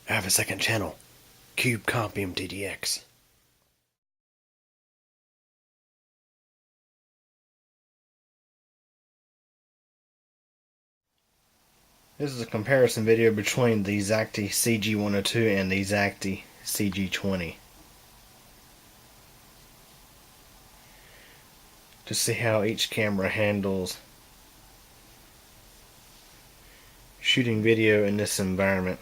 I have a second channel, Cube Comp MTDX. This is a comparison video between the Xacti CG102 and the Xacti CG20. To see how each camera handles shooting video in this environment.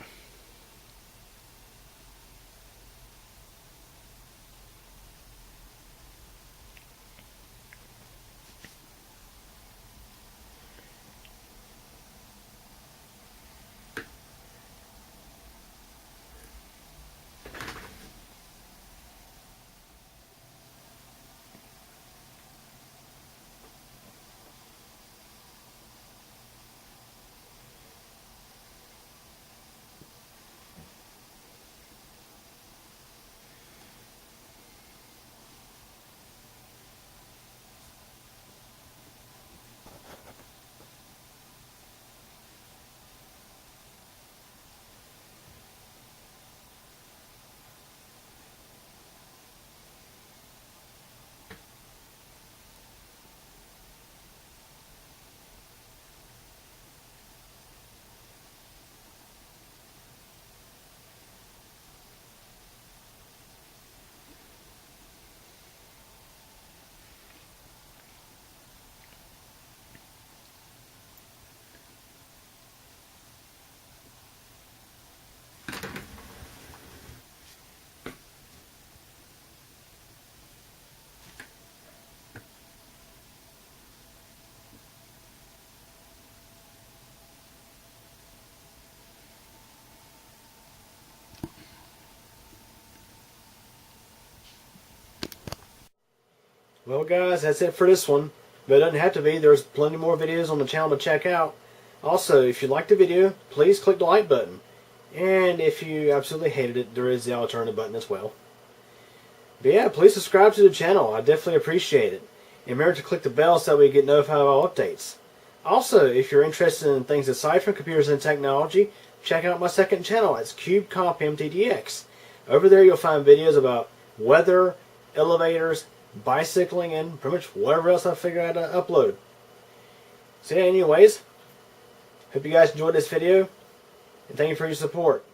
Well guys, that's it for this one. But it doesn't have to be. There's plenty more videos on the channel to check out. Also, if you liked the video, please click the like button. And if you absolutely hated it, there is the alternative button as well. But yeah, please subscribe to the channel. I definitely appreciate it. And remember to click the bell so that we get notified of all updates. Also, if you're interested in things aside from computers and technology, check out my second channel. It's Cube Comp MTDX. Over there you'll find videos about weather, elevators, bicycling, and pretty much whatever else I figure out to upload. So yeah, anyways, hope you guys enjoyed this video, and thank you for your support.